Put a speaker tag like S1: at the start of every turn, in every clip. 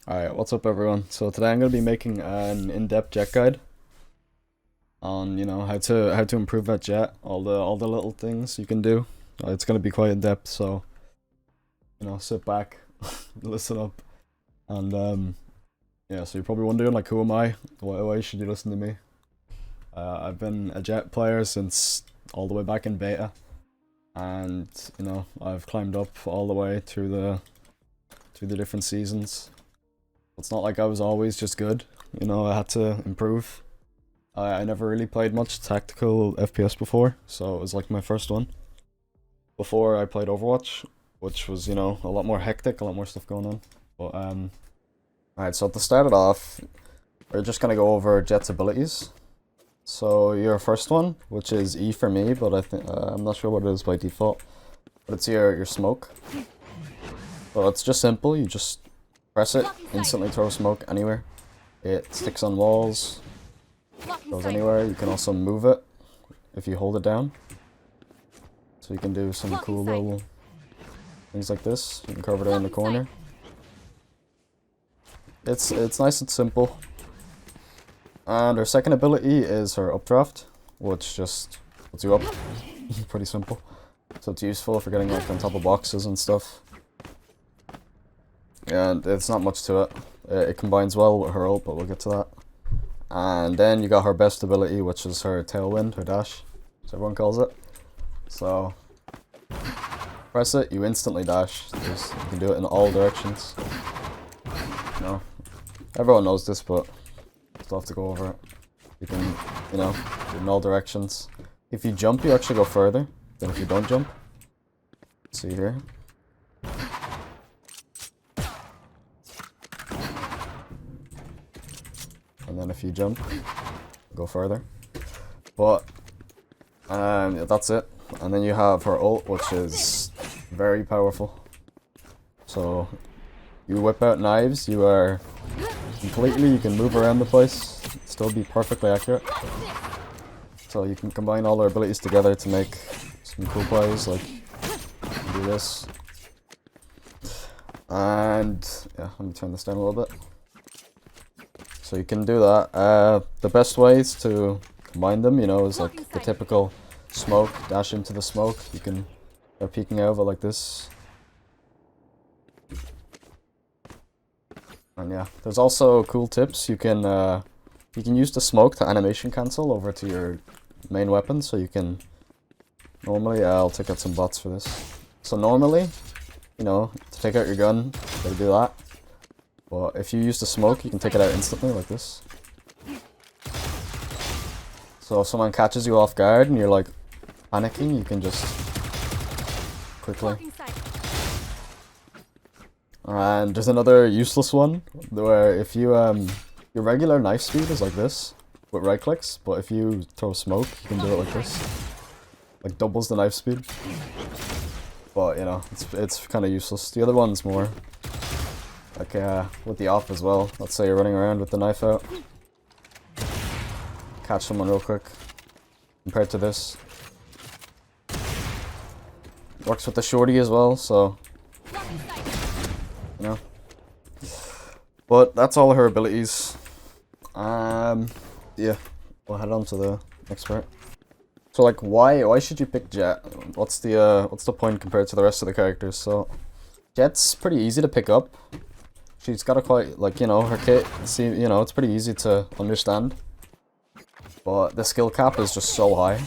S1: Alright, what's up everyone? So today I'm going to be making an in-depth Jett guide on, how to improve that Jett, all the little things you can do. It's going to be quite in-depth, so, sit back, listen up, and yeah, so you're probably wondering, like, who am I? Why should you listen to me? I've been a Jett player since all the way back in beta, and, I've climbed up all the way through the different seasons. It's not like I was always just good, I had to improve. I never really played much tactical FPS before, so it was like my first one. Before I played Overwatch, which was, a lot more hectic, a lot more stuff going on. But, alright, so to start it off, we're just gonna go over Jett's abilities. So your first one, which is E for me, but I think, I'm not sure what it is by default. But it's your smoke. So it's just simple, you just press it, instantly throw smoke anywhere. It sticks on walls, goes anywhere. You can also move it if you hold it down. So you can do some cool little things like this. You can cover it in the corner. It's nice and simple. And her second ability is her updraft, which just puts you up. Pretty simple. So it's useful for getting like on top of boxes and stuff. And it's not much to it. It combines well with her ult, but we'll get to that. And then you got her best ability, which is her tailwind, her dash, as everyone calls it. So, press it, you instantly dash. You can do it in all directions. Everyone knows this, but still have to go over it. You can, do it in all directions. If you jump, you actually go further than if you don't jump. See here. And then if you jump, go further. But yeah, that's it. And then you have her ult, which is very powerful. So you whip out knives, you can move around the place, still be perfectly accurate. So you can combine all her abilities together to make some cool plays, like do this. And yeah, let me turn this down a little bit. So you can do that. The best ways to combine them, is like the typical smoke, dash into the smoke. You can start peeking over like this. And yeah, there's also cool tips. You can use the smoke to animation cancel over to your main weapon. So you can normally, I'll take out some bots for this. So normally, to take out your gun, you gotta do that. But if you use the smoke, you can take it out instantly, like this. So if someone catches you off guard and you're like panicking, you can just quickly. And there's another useless one where if you your regular knife speed is like this with right clicks, but if you throw smoke, you can do it like this, like doubles the knife speed. But it's kind of useless. The other one's more like with the off as well. Let's say you're running around with the knife out, catch someone real quick. Compared to this, works with the shorty as well. So but that's all her abilities. Yeah, we'll head on to the next part. So like, why should you pick Jett? What's the point compared to the rest of the characters? So Jett's pretty easy to pick up. She's got a quite, like, her kit, it's pretty easy to understand. But the skill cap is just so high.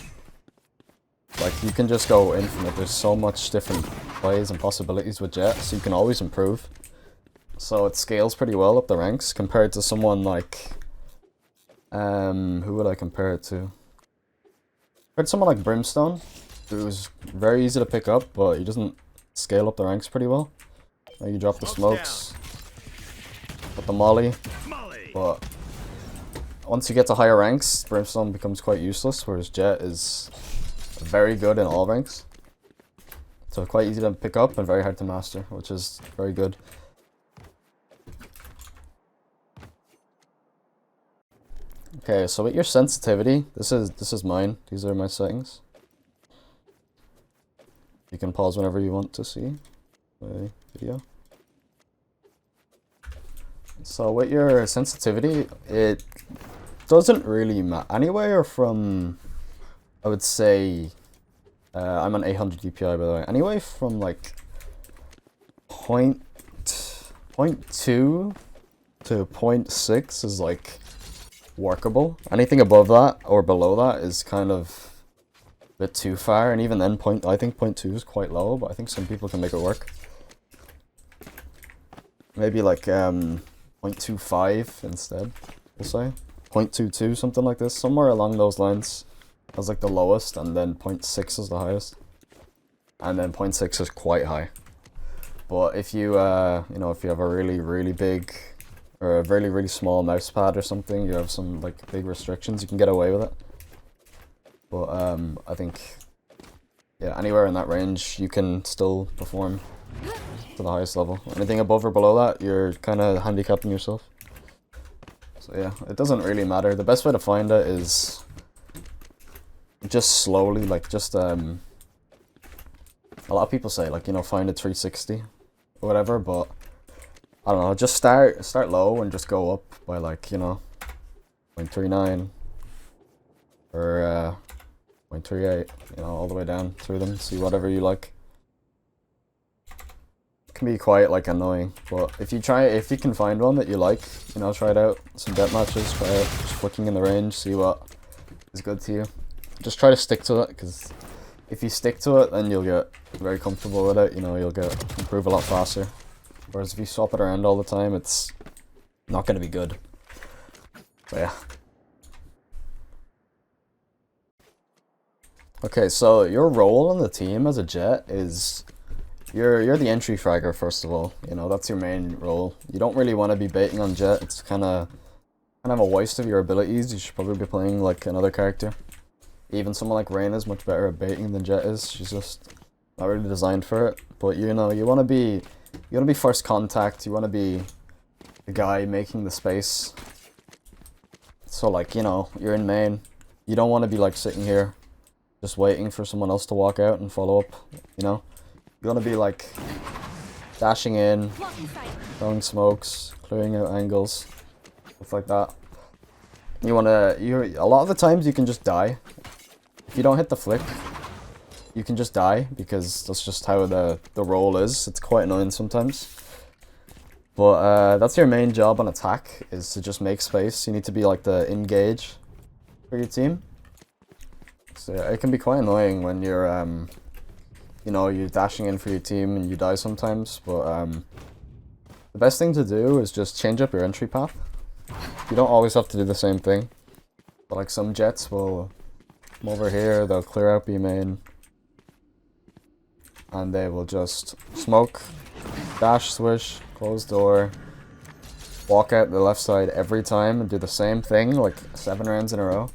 S1: Like, you can just go infinite. There's so much different plays and possibilities with Jett, so you can always improve. So it scales pretty well up the ranks compared to someone like, who would I compare it to? Compared to someone like Brimstone, who's very easy to pick up, but he doesn't scale up the ranks pretty well. You drop the smokes. Put the molly, but once you get to higher ranks, Brimstone becomes quite useless, whereas Jett is very good in all ranks. So quite easy to pick up and very hard to master, which is very good. Okay, so with your sensitivity, this is mine. These are my settings. You can pause whenever you want to see my video. So with your sensitivity, it doesn't really matter. Anywhere from, I would say, I'm on 800 DPI by the way. Anyway from like point 0.2 to 0.6 is like workable. Anything above that or below that is kind of a bit too far, and even then I think 0.2 is quite low, but I think some people can make it work. Maybe like 0.25 instead, we'll say. 0.22, something like this, somewhere along those lines. That's like the lowest, and then 0.6 is the highest. And then 0.6 is quite high. But if you, you know, if you have a really big, or a really small mouse pad or something, you have some like big restrictions, you can get away with it. But I think, yeah, anywhere in that range, you can still perform to the highest level. Anything above or below that, you're kind of handicapping yourself. So yeah, it doesn't really matter. The best way to find it is just slowly, like just a lot of people say like, you know, find a 360 or whatever, but I don't know, just start low and just go up by like, you know, 0.39 or 0.38, you know, all the way down through them, see whatever you like. It can be quite like annoying, but if you can find one that you like, you know, try it out. Some death matches, try out just flicking in the range, see what is good to you. Just try to stick to it, because if you stick to it, then you'll get very comfortable with it, you know, you'll improve a lot faster. Whereas if you swap it around all the time, it's not going to be good. So yeah. Okay, so your role on the team as a Jett is you're the entry fragger, first of all. You know, that's your main role. You don't really want to be baiting on Jett. It's kind of a waste of your abilities. You should probably be playing like another character. Even someone like Rain is much better at baiting than Jett is. She's just not really designed for it. But you know, you want to be first contact. You want to be the guy making the space. So like, you know, you're in main. You don't want to be like sitting here just waiting for someone else to walk out and follow up, you know? You want to be like dashing in, throwing smokes, clearing out angles, stuff like that. You want to, a lot of the times you can just die. If you don't hit the flick, you can just die, because that's just how the role is. It's quite annoying sometimes. But that's your main job on attack, is to just make space. You need to be like the engage for your team. So yeah, it can be quite annoying when you're, you know, you're dashing in for your team and you die sometimes. But the best thing to do is just change up your entry path. You don't always have to do the same thing. But like some Jetts will come over here, they'll clear out B main, and they will just smoke, dash, swish, close door, walk out the left side every time and do the same thing like 7 rounds in a row.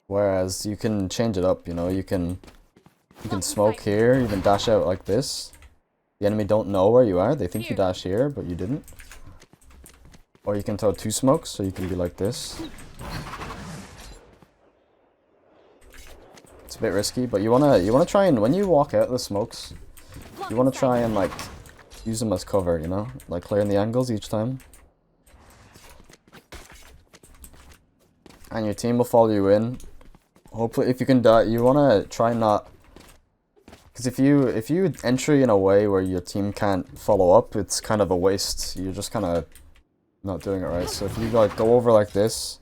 S1: Whereas you can change it up, you know, you can smoke here, you can dash out like this. The enemy don't know where you are, they think you dash here, but you didn't. Or you can throw 2 smokes, so you can be like this. It's a bit risky, but you wanna try and, when you walk out the smokes, you wanna try and like use them as cover, you know, like clearing the angles each time. And your team will follow you in. Hopefully, if you can die, you wanna try not, because if you entry in a way where your team can't follow up, it's kind of a waste. You're just kind of not doing it right. So if you like go over like this,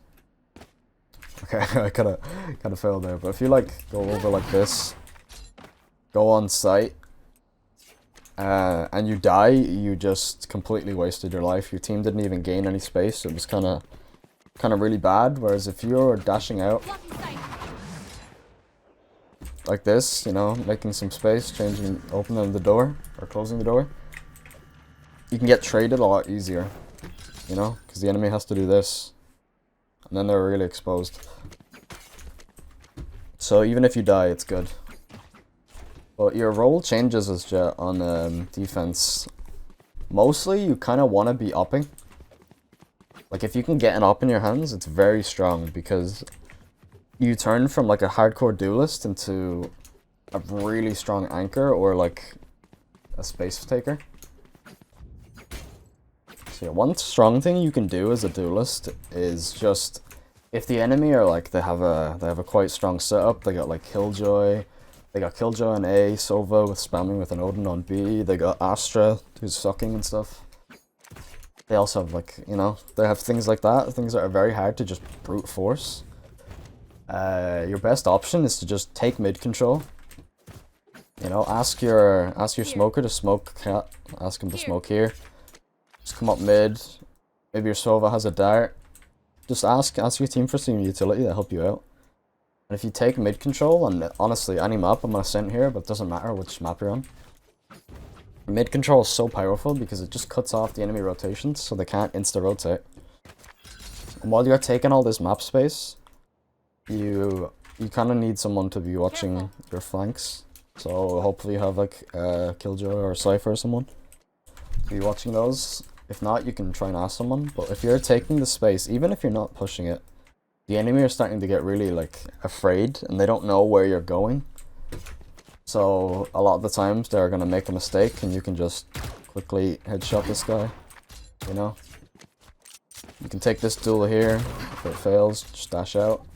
S1: okay, I kind of failed there. But if you like go over like this, go on site, and you die, you just completely wasted your life. Your team didn't even gain any space. It was kind of really bad. Whereas if you're dashing out like this, you know, making some space, opening the door or closing the door, you can get traded a lot easier, you know, because the enemy has to do this, and then they're really exposed. So even if you die, it's good. But your role changes as Jett on defense. Mostly, you kind of want to be upping. Like if you can get an up in your hands, it's very strong, because you turn from like a hardcore duelist into a really strong anchor or like a space taker. So yeah, one strong thing you can do as a duelist is just if the enemy are like they have a quite strong setup. They got like Killjoy, they got Killjoy on A, Sova with spamming with an Odin on B. They got Astra who's sucking and stuff. They also have like they have things like that, things that are very hard to just brute force. Your best option is to just take mid control. Ask your smoker to smoke cat. Ask him to smoke here. Just come up mid. Maybe your Sova has a dart. Just ask your team for some utility to help you out. And if you take mid control, and honestly, any map I'm gonna send here, but it doesn't matter which map you're on. Mid control is so powerful because it just cuts off the enemy rotations, so they can't insta rotate. And while you're taking all this map space, you kind of need someone to be watching your flanks. So hopefully you have like Killjoy or Cypher or someone to be watching those. If not, you can try and ask someone. But if you're taking the space, even if you're not pushing it, the enemy are starting to get really like afraid and they don't know where you're going. So a lot of the times they're gonna make a mistake and you can just quickly headshot this guy. You can take this duel here. If it fails, just dash out.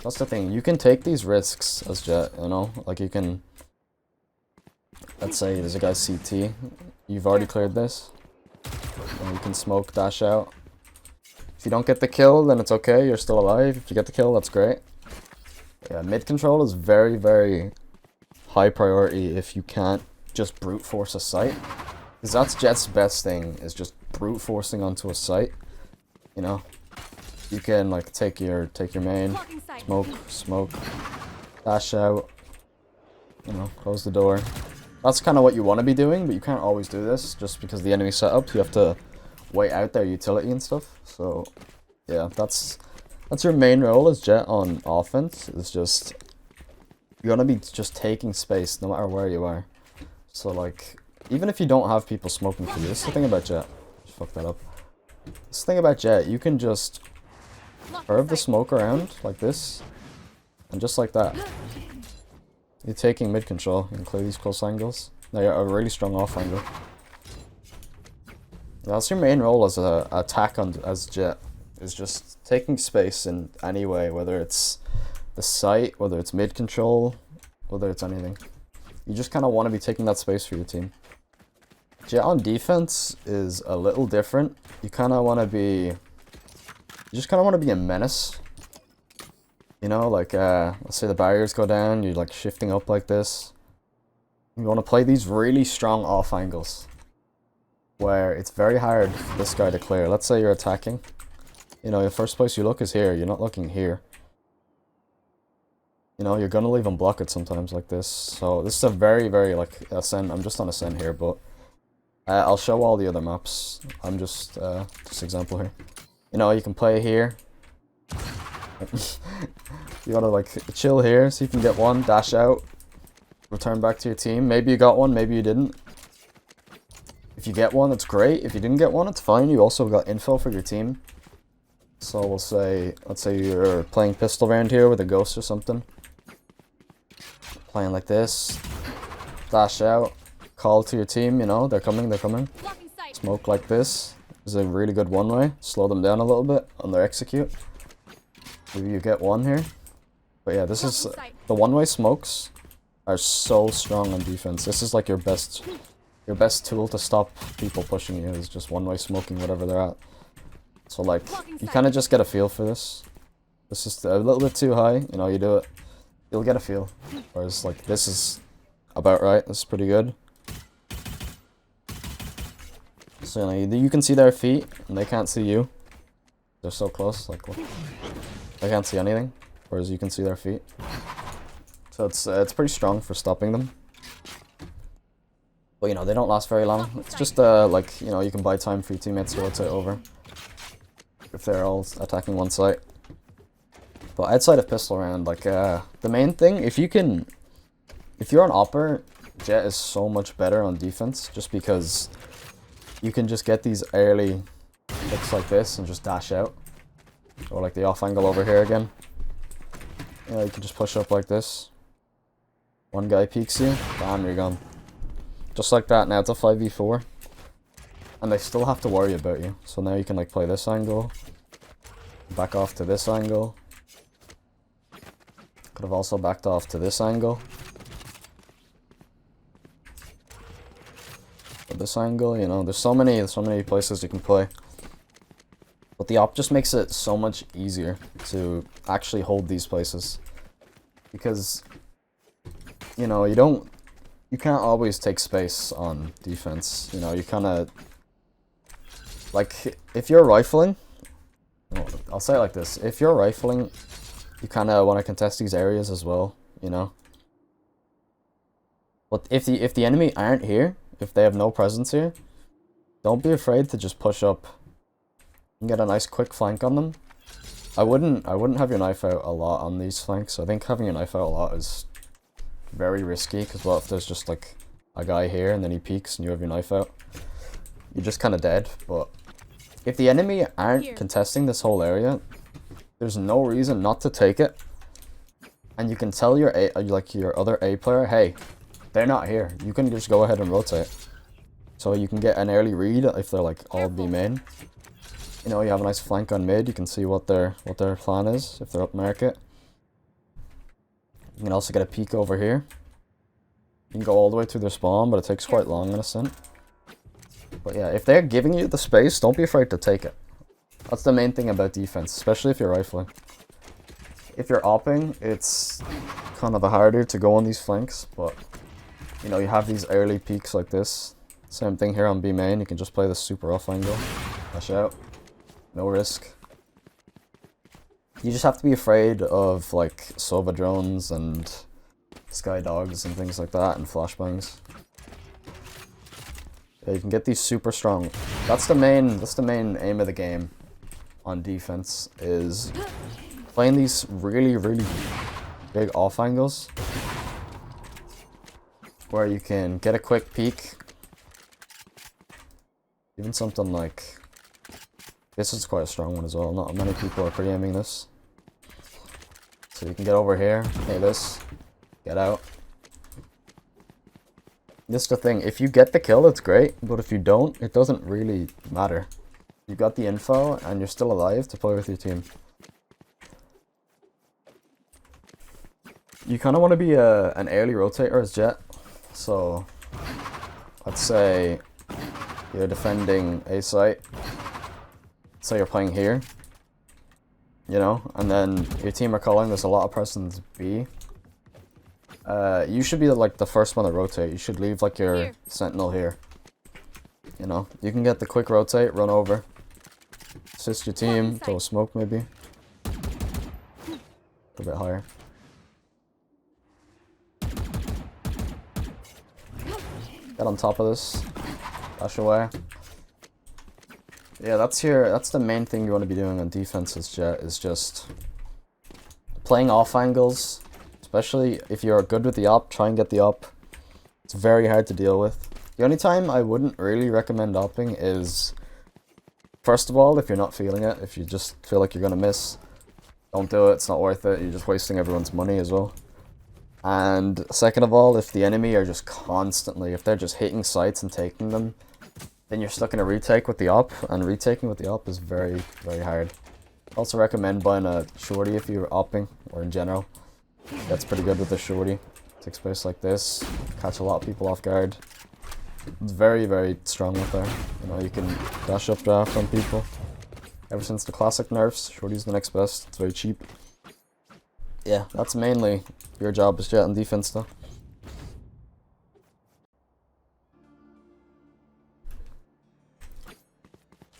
S1: That's the thing, you can take these risks as Jett, like you can, let's say there's a guy CT, you've already cleared this, and you can smoke, dash out. If you don't get the kill, then it's okay, you're still alive. If you get the kill, that's great. Yeah, mid control is very, very high priority if you can't just brute force a site, because that's Jett's best thing, is just brute forcing onto a site. You can like take your main, smoke, dash out, close the door. That's kind of what you want to be doing, but you can't always do this just because the enemy setup. You have to wait out their utility and stuff. So yeah, that's your main role as Jett on offense. Is just you're gonna be just taking space no matter where you are. So like even if you don't have people smoking for you, this is the thing about Jett. Just fuck that up. This is the thing about Jett. You can just curve the smoke around like this, and just like that, you're taking mid control. You can clear these close angles. Now you're a really strong off angle. That's your main role as a attack as Jett, is just taking space in any way, whether it's the site, whether it's mid control, whether it's anything. You just kind of want to be taking that space for your team. Jett on defense is a little different. You kind of want to be You just kind of want to be a menace. Like, let's say the barriers go down, you're like shifting up like this. You want to play these really strong off angles, where it's very hard for this guy to clear. Let's say you're attacking. The first place you look is here, you're not looking here. You're gonna leave him block it sometimes like this. So this is a very, very, like, ascent. I'm just on ascent here, but I'll show all the other maps. I'm just example here. You can play here. You gotta like chill here so you can get one, dash out, return back to your team. Maybe you got one, maybe you didn't. If you get one, it's great. If you didn't get one, it's fine. You also got info for your team. So let's say you're playing pistol round here with a ghost or something. Playing like this, dash out, call to your team. They're coming. Smoke like this. Is a really good one-way. Slow them down a little bit on their execute. Maybe you get one here. But yeah, this is the one-way smokes are so strong on defense. This is like your best tool to stop people pushing you, is just one-way smoking whatever they're at. So like you kind of just get a feel for this. This is a little bit too high. You do it, you'll get a feel. Whereas like this is about right. This is pretty good. So you can see their feet, and they can't see you. They're so close, like they can't see anything, whereas you can see their feet. So it's pretty strong for stopping them. But they don't last very long. It's just like you can buy time for your teammates to rotate over if they're all attacking one site. But outside of pistol round, like the main thing, if you're an opper, Jett is so much better on defense, just because you can just get these early looks like this and just dash out. Or like the off angle over here again. You can just push up like this. One guy peeks you, bam, you're gone. Just like that. Now it's a 5v4. and they still have to worry about you. So now you can like play this angle, back off to this angle. Could have also backed off to this angle. But this angle, you know, there's so many places you can play. But the op just makes it so much easier to actually hold these places. Because, you know, you can't always take space on defense. You know, you kind of, like, if you're rifling, well, I'll say it like this, if you're rifling, you kind of want to contest these areas as well, you know? But if the enemy aren't here, if they have no presence here, don't be afraid to just push up and get a nice quick flank on them. I wouldn't have your knife out a lot on these flanks. I think having your knife out a lot is very risky, because what if there's just like a guy here and then he peeks and you have your knife out? You're just kind of dead. But if the enemy aren't contesting this whole area, there's no reason not to take it. And you can tell your your other A player, hey, they're not here. You can just go ahead and rotate. So you can get an early read if they're like all B main. You know, you have a nice flank on mid, you can see what their plan is if they're up market. You can also get a peek over here. You can go all the way through their spawn, but it takes quite long in a sense. But yeah, if they're giving you the space, don't be afraid to take it. That's the main thing about defense, especially if you're rifling. If you're opping, it's kind of harder to go on these flanks, but you know, you have these early peaks like this. Same thing here on B main, you can just play this super off angle. Flash out. No risk. You just have to be afraid of like Sova drones and sky dogs and things like that and flashbangs. Yeah, you can get these super strong. That's the main aim of the game on defense, is playing these really big off angles where you can get a quick peek. Even something like this is quite a strong one as well. Not many people are pre-aiming this. So you can get over here, hey this, get out. This is the thing, if you get the kill, it's great, but if you don't, it doesn't really matter. You got the info, and you're still alive to play with your team. You kind of want to be an early rotator as Jett. So, let's say you're defending A site. So you're playing here, you know, and then your team are calling there's a lot of persons B. You should be like the first one to rotate. You should leave like your sentinel here. You know, you can get the quick rotate, run over, assist your team, throw a smoke maybe. A bit higher. Get on top of this, dash away. Yeah, that's the main thing you want to be doing on defense as Jett, is just playing off angles, especially if you're good with the op, try and get the op. It's very hard to deal with. The only time I wouldn't really recommend opping is, first of all, if you're not feeling it, if you just feel like you're gonna miss, don't do it, it's not worth it, you're just wasting everyone's money as well. And second of all, if the enemy are just constantly, if they're just hitting sites and taking them, then you're stuck in a retake with the op, and retaking with the op is very hard. Also recommend buying a shorty if you're opping, or in general. That's pretty good with the shorty. Take space like this, catch a lot of people off guard. It's very strong with there. You know, you can dash up draft on people. Ever since the classic nerfs, shorty's the next best. It's very cheap. Yeah, that's mainly your job as Jett on defense though.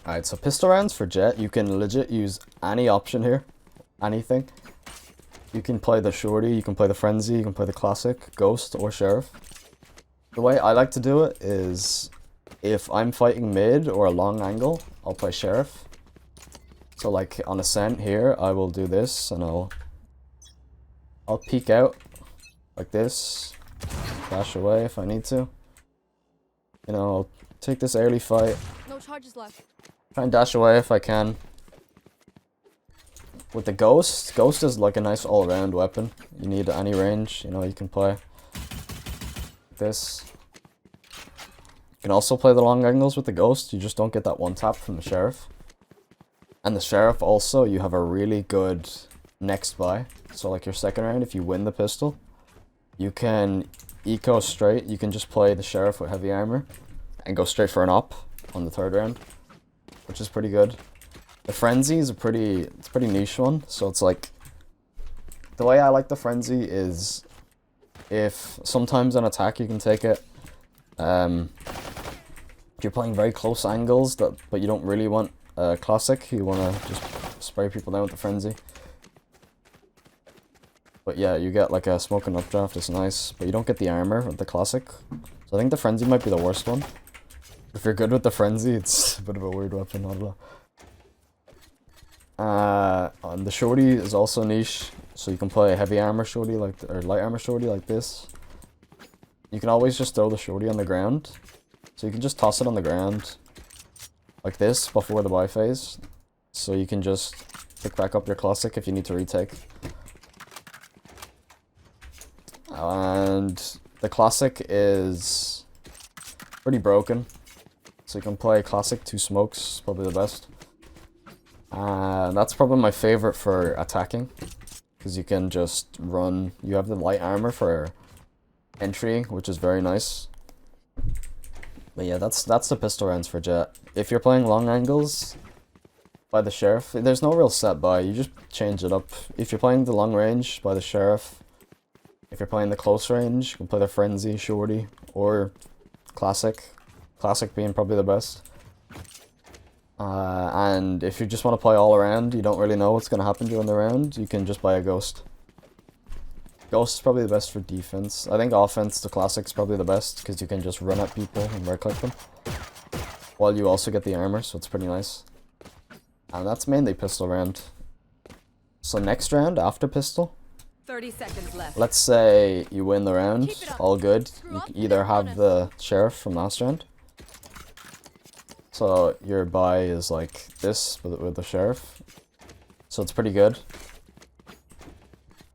S1: Alright, so pistol rounds for Jett, you can legit use any option here. Anything. You can play the shorty, you can play the frenzy, you can play the classic, ghost, or sheriff. The way I like to do it is, if I'm fighting mid or a long angle, I'll play sheriff. So like on ascent here, I will do this, and I'll peek out like this, dash away if I need to. You know, I'll take this early fight.
S2: No charges left.
S1: Try and dash away if I can. With the ghost is like a nice all-around weapon. You need any range, you know, you can play this. You can also play the long angles with the Ghost, you just don't get that one tap from the Sheriff. And the Sheriff also, you have a really good next buy. So like your second round, if you win the pistol, you can eco straight, you can just play the Sheriff with heavy armor and go straight for an op on the third round, which is pretty good. The Frenzy is it's a pretty niche one, so it's like, the way I like the Frenzy is if sometimes on attack you can take it. If you're playing very close angles, but you don't really want a classic, you want to just spray people down with the Frenzy. But yeah, you get like a smoke and updraft, it's nice, but you don't get the armor of the classic. So I think the Frenzy might be the worst one. If you're good with the Frenzy, it's a bit of a weird weapon, I don't know. And the Shorty is also niche, so you can play a heavy armor Shorty or light armor Shorty like this. You can always just throw the Shorty on the ground. So you can just toss it on the ground like this before the buy phase. So you can just pick back up your classic if you need to retake. And the classic is pretty broken. So you can play classic 2 smokes, probably the best. And that's probably my favorite for attacking, because you can just run. You have the light armor for entry, which is very nice. But yeah, that's the pistol rounds for Jett. If you're playing long angles by the Sheriff, there's no real set buy, you just change it up. If you're playing the long range by the Sheriff, if you're playing the close range, you can play the Frenzy, Shorty, or Classic. Classic being probably the best. And if you just want to play all around, you don't really know what's going to happen during the round, you can just buy a Ghost. Ghost is probably the best for defense. I think offense, the Classic's probably the best, because you can just run at people and right-click them. While you also get the armor, so it's pretty nice. And that's mainly pistol round. So next round, after pistol,
S2: 30 seconds left.
S1: let's say you win the round, all good. You can either have the Sheriff from last round. So your buy is like this with the Sheriff. So it's pretty good.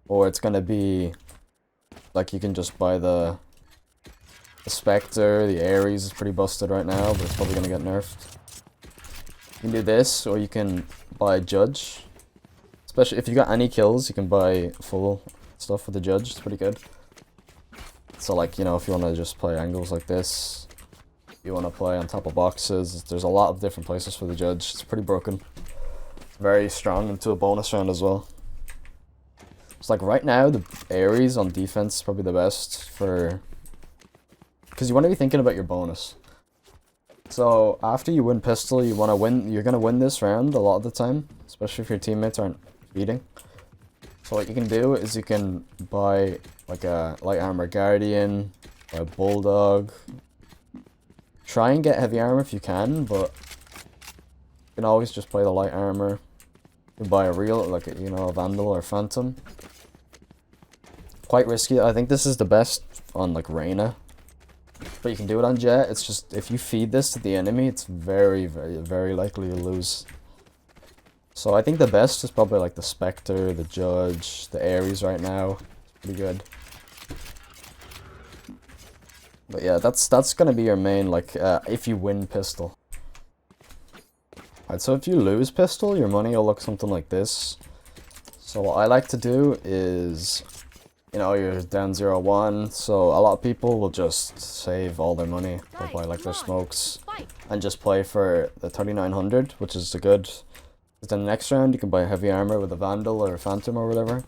S1: Or it's gonna be like you can just buy the Spectre, the Ares is pretty busted right now, but it's probably gonna get nerfed. You can do this, or you can buy Judge. Especially if you got any kills, you can buy full stuff with the Judge, it's pretty good. So like, you know, if you wanna just play angles like this, you wanna play on top of boxes, there's a lot of different places for the Judge, it's pretty broken. It's very strong into a bonus round as well. It's like right now, the Ares on defense is probably the best for... because you want to be thinking about your bonus. So after you win pistol, you're gonna win this round a lot of the time, especially if your teammates aren't feeding. So what you can do is you can buy like a light armor Guardian, a Bulldog. Try and get heavy armor if you can, but you can always just play the light armor. You can buy a real, like a, you know, a Vandal or Phantom. Quite risky. I think this is the best on like Reyna, but you can do it on Jett. It's just if you feed this to the enemy, it's very, very, very likely to lose. So I think the best is probably like the Spectre, the Judge, the Ares right now. It's pretty good. But yeah, that's gonna be your main, like, if you win pistol. Alright, so if you lose pistol, your money will look something like this. So what I like to do is, you know, you're down 0-1, so a lot of people will just save all their money. They'll buy like their smokes and just play for the 3900, which is the good. Then the next round you can buy heavy armor with a Vandal or a Phantom or whatever.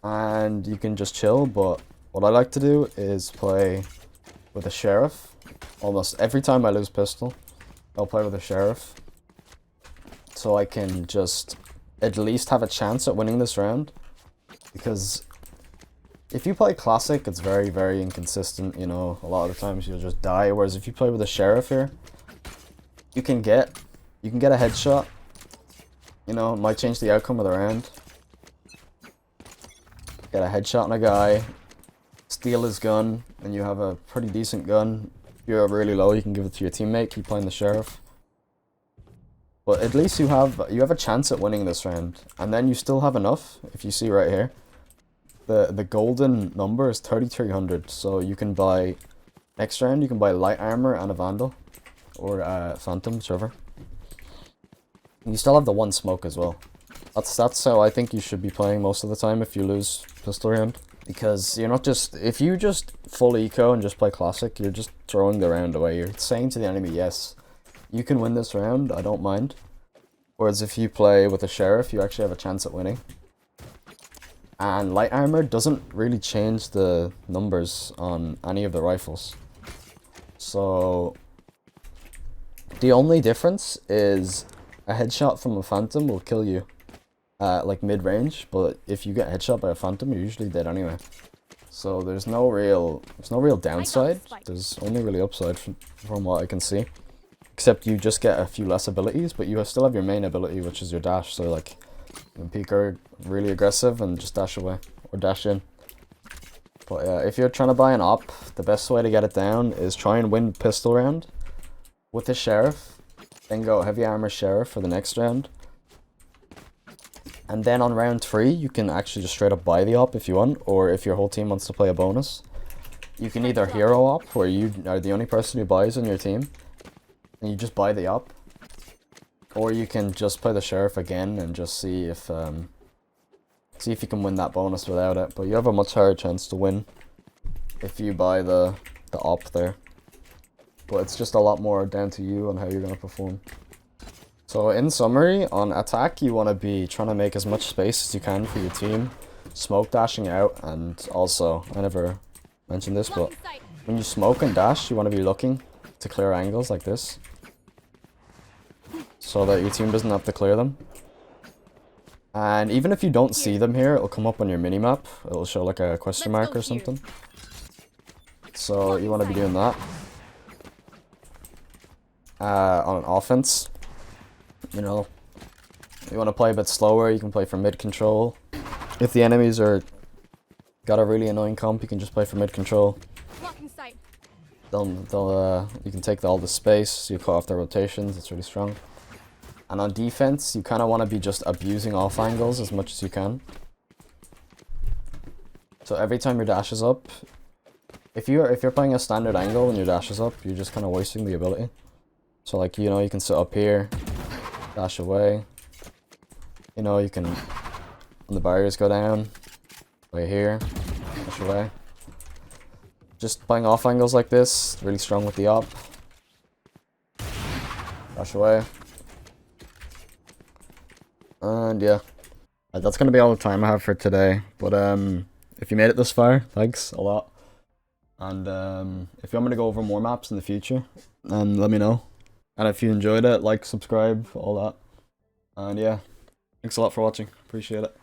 S1: And you can just chill, but what I like to do is play with a Sheriff. Almost every time I lose pistol, I'll play with a Sheriff. So I can just at least have a chance at winning this round. Because if you play Classic, it's very, very inconsistent, you know. A lot of the times you'll just die, whereas if you play with a Sheriff here, you can get a headshot. You know, it might change the outcome of the round. Get a headshot on a guy, steal his gun, and you have a pretty decent gun. If you're really low, you can give it to your teammate, keep playing the Sheriff. But at least you have a chance at winning this round. And then you still have enough, if you see right here. The golden number is 3300, so you can buy Next round, you can buy light armor and a vandal, or phantom, whichever. You still have the one smoke as well. That's how I think you should be playing most of the time if you lose pistol round. Because you're not just, if you just full eco and just play classic, you're just throwing the round away. You're saying to the enemy, yes, you can win this round, I don't mind. Whereas if you play with a sheriff, you actually have a chance at winning. And light armor doesn't really change the numbers on any of the rifles. So the only difference is a headshot from a phantom will kill you like mid-range, but if you get headshot by a phantom, you're usually dead anyway. So there's no real downside. There's only really upside from what I can see. Except you just get a few less abilities, but you still have your main ability, which is your dash. So like, you can peek are really aggressive and just dash away or dash in. But yeah, if you're trying to buy an op, the best way to get it down is try and win pistol round with the sheriff, then go heavy armor sheriff for the next round. And then on round 3, you can actually just straight up buy the op if you want, or if your whole team wants to play a bonus. You can either hero op, where you are the only person who buys on your team, and you just buy the op. Or you can just play the sheriff again and just see if you can win that bonus without it. But you have a much higher chance to win if you buy the op there. But it's just a lot more down to you on how you're going to perform. So in summary, on attack you want to be trying to make as much space as you can for your team, smoke dashing out, and also, I never mentioned this, but when you smoke and dash, you want to be looking to clear angles like this, so that your team doesn't have to clear them. And even if you don't see them here, it'll come up on your minimap, it'll show like a question mark or something. So you want to be doing that. On an offense, you know, you want to play a bit slower, you can play for mid control. If the enemies are got a really annoying comp, you can just play for mid control. You can take all the space, you cut off their rotations, it's really strong. And on defense, you kind of want to be just abusing off angles as much as you can. So every time your dash is up, if you're playing a standard angle and your dash is up, you're just kind of wasting the ability. So like, you know, you can sit up here, dash away. You know, you can, when the barriers go down, play here, dash away. Just playing off angles like this, really strong with the op. Dash away. And yeah, that's gonna be all the time I have for today. But if you made it this far, thanks a lot. And if you want me to go over more maps in the future, then let me know. And if you enjoyed it, like, subscribe, all that. And yeah, thanks a lot for watching. Appreciate it.